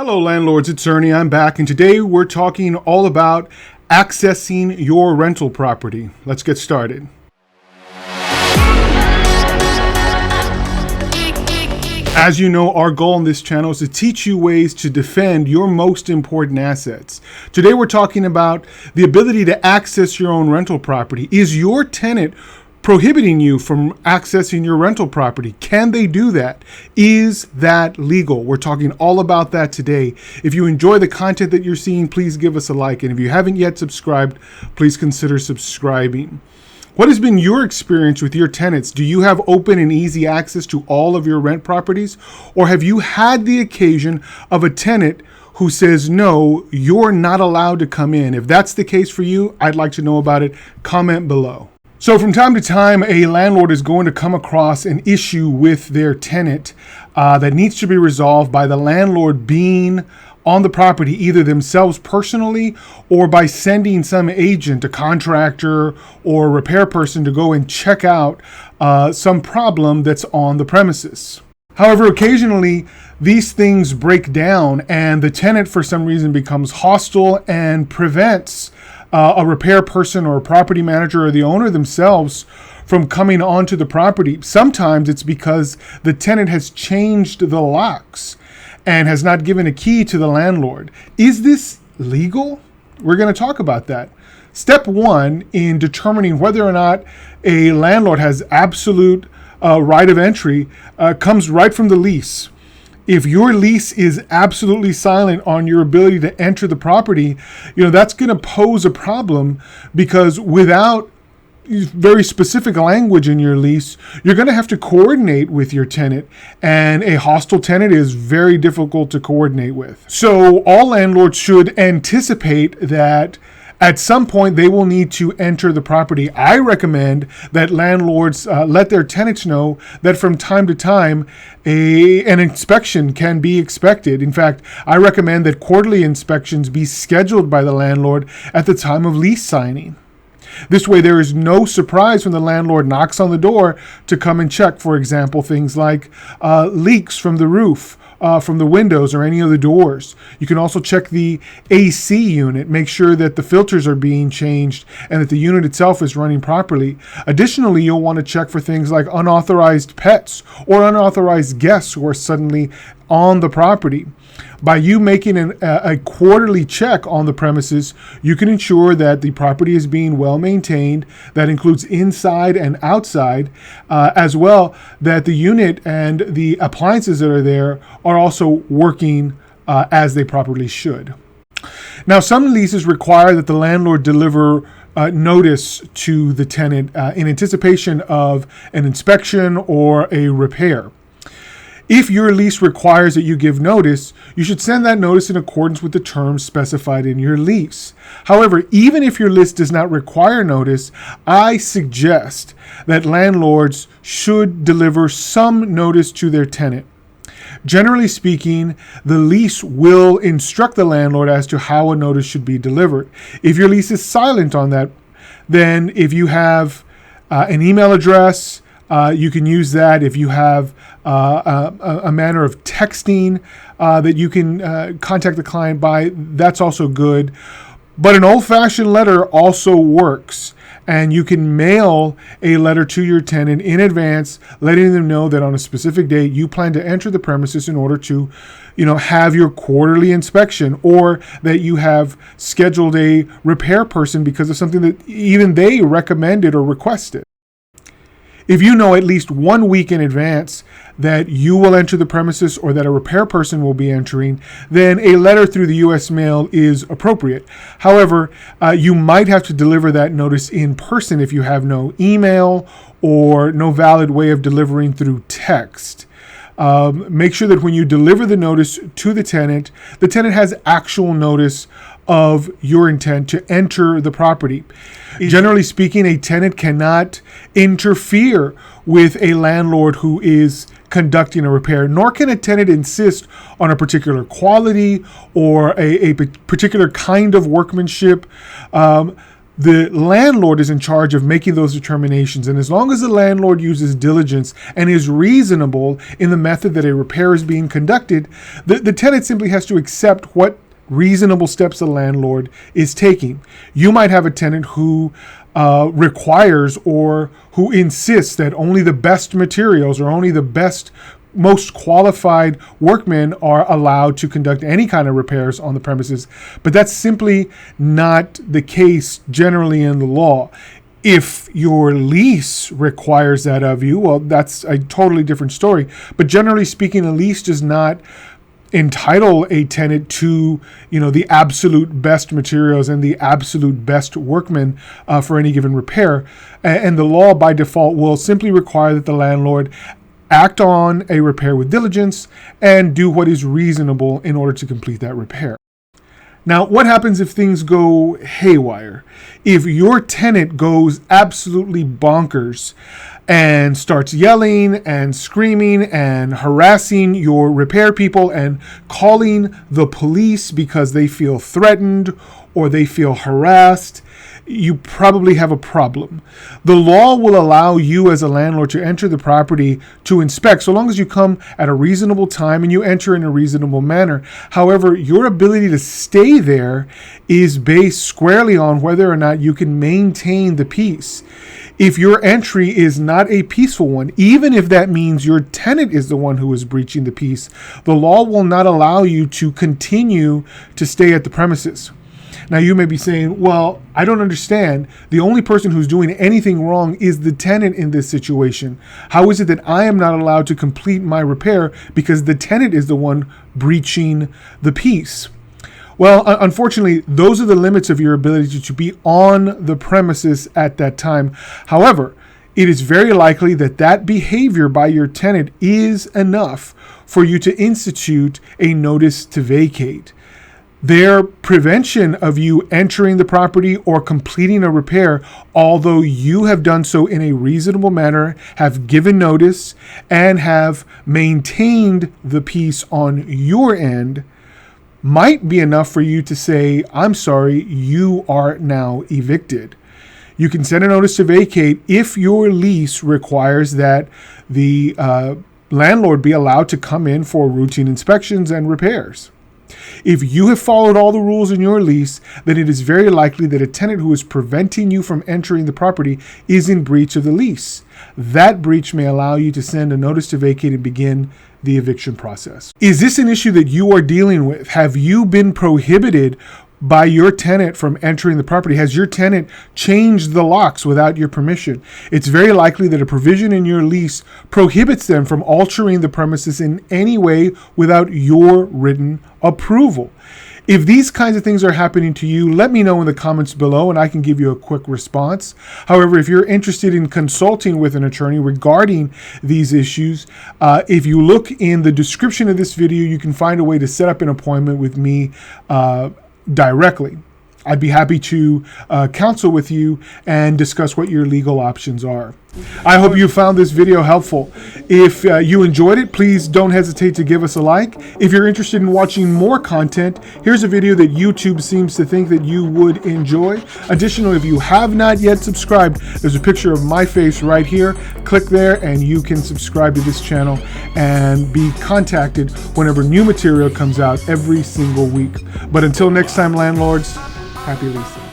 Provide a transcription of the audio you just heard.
Hello, landlords. It's Ernie. I'm back, and today we're talking all about accessing your rental property. Let's get started. As you know, our goal on this channel is to teach you ways to defend your most important assets. Today we're talking about the ability to access your own rental property. Is your tenant prohibiting you from accessing your rental property? Can they do that? Is that legal? We're talking all about that today. If you enjoy the content that you're seeing, please give us a like. And if you haven't yet subscribed, please consider subscribing. What has been your experience with your tenants? Do you have open and easy access to all of your rent properties? Or have you had the occasion of a tenant who says, no, you're not allowed to come in? If that's the case for you, I'd like to know about it. Comment below. So from time to time, a landlord is going to come across an issue with their tenant that needs to be resolved by the landlord being on the property, either themselves personally or by sending some agent, a contractor or a repair person to go and check out some problem that's on the premises. However, occasionally these things break down and the tenant for some reason becomes hostile and prevents a repair person or a property manager or the owner themselves from coming onto the property. Sometimes it's because the tenant has changed the locks and has not given a key to the landlord. Is this legal? We're going to talk about that. Step one in determining whether or not a landlord has absolute right of entry comes right from the lease. If your lease is absolutely silent on your ability to enter the property, that's going to pose a problem, because without very specific language in your lease, you're going to have to coordinate with your tenant, and a hostile tenant is very difficult to coordinate with. So all landlords should anticipate that at some point they will need to enter the property. I recommend that landlords let their tenants know that from time to time an inspection can be expected. In fact, I recommend that quarterly inspections be scheduled by the landlord at the time of lease signing. This way there is no surprise when the landlord knocks on the door to come and check, for example, things like leaks from the roof, from the windows or any of the doors. You can also check the AC unit, make sure that the filters are being changed and that the unit itself is running properly. Additionally, you'll want to check for things like unauthorized pets or unauthorized guests who are suddenly on the property. By you making a quarterly check on the premises, you can ensure that the property is being well maintained. That includes inside and outside, as well that the unit and the appliances that are there are also working as they properly should. Now, some leases require that the landlord deliver notice to the tenant in anticipation of an inspection or a repair. If your lease requires that you give notice, you should send that notice in accordance with the terms specified in your lease. However, even if your lease does not require notice, I suggest that landlords should deliver some notice to their tenant. Generally speaking, the lease will instruct the landlord as to how a notice should be delivered. If your lease is silent on that, then if you have an email address, you can use that. If you have a manner of texting that you can contact the client by, that's also good. But an old-fashioned letter also works, and you can mail a letter to your tenant in advance, letting them know that on a specific date you plan to enter the premises in order to, have your quarterly inspection, or that you have scheduled a repair person because of something that even they recommended or requested. If you know at least 1 week in advance that you will enter the premises or that a repair person will be entering, then a letter through the U.S. mail is appropriate. However, you might have to deliver that notice in person if you have no email or no valid way of delivering through text. Make sure that when you deliver the notice to the tenant has actual notice of your intent to enter the property. Generally speaking, a tenant cannot interfere with a landlord who is conducting a repair, nor can a tenant insist on a particular quality or a particular kind of workmanship. The landlord is in charge of making those determinations. And as long as the landlord uses diligence and is reasonable in the method that a repair is being conducted, the tenant simply has to accept what reasonable steps the landlord is taking. You might have a tenant who requires or who insists that only the best materials or only the best, most qualified workmen are allowed to conduct any kind of repairs on the premises. But that's simply not the case generally in the law. If your lease requires that of you, well, that's a totally different story. But generally speaking, a lease does not entitle a tenant to, the absolute best materials and the absolute best workmen for any given repair. And the law by default will simply require that the landlord act on a repair with diligence and do what is reasonable in order to complete that repair. Now, what happens if things go haywire? If your tenant goes absolutely bonkers and starts yelling and screaming and harassing your repair people and calling the police because they feel threatened or they feel harassed, you probably have a problem. The law will allow you as a landlord to enter the property to inspect, so long as you come at a reasonable time and you enter in a reasonable manner. However, your ability to stay there is based squarely on whether or not you can maintain the peace. If your entry is not a peaceful one, even if that means your tenant is the one who is breaching the peace, the law will not allow you to continue to stay at the premises. Now, you may be saying, well, I don't understand. The only person who's doing anything wrong is the tenant in this situation. How is it that I am not allowed to complete my repair because the tenant is the one breaching the peace? Well, unfortunately, those are the limits of your ability to be on the premises at that time. However, it is very likely that that behavior by your tenant is enough for you to institute a notice to vacate. Their prevention of you entering the property or completing a repair, although you have done so in a reasonable manner, have given notice, and have maintained the peace on your end, might be enough for you to say, I'm sorry, you are now evicted. You can send a notice to vacate if your lease requires that the landlord be allowed to come in for routine inspections and repairs. If you have followed all the rules in your lease, then it is very likely that a tenant who is preventing you from entering the property is in breach of the lease. That breach may allow you to send a notice to vacate and begin the eviction process. Is this an issue that you are dealing with? Have you been prohibited by your tenant from entering the property? Has your tenant changed the locks without your permission? It's very likely that a provision in your lease prohibits them from altering the premises in any way without your written approval. If these kinds of things are happening to you, let me know in the comments below and I can give you a quick response. However, if you're interested in consulting with an attorney regarding these issues, if you look in the description of this video, you can find a way to set up an appointment with me directly. I'd be happy to counsel with you and discuss what your legal options are. I hope you found this video helpful. If you enjoyed it, please don't hesitate to give us a like. If you're interested in watching more content, here's a video that YouTube seems to think that you would enjoy. Additionally, if you have not yet subscribed, there's a picture of my face right here. Click there and you can subscribe to this channel and be contacted whenever new material comes out every single week. But until next time, landlords, happy leasing.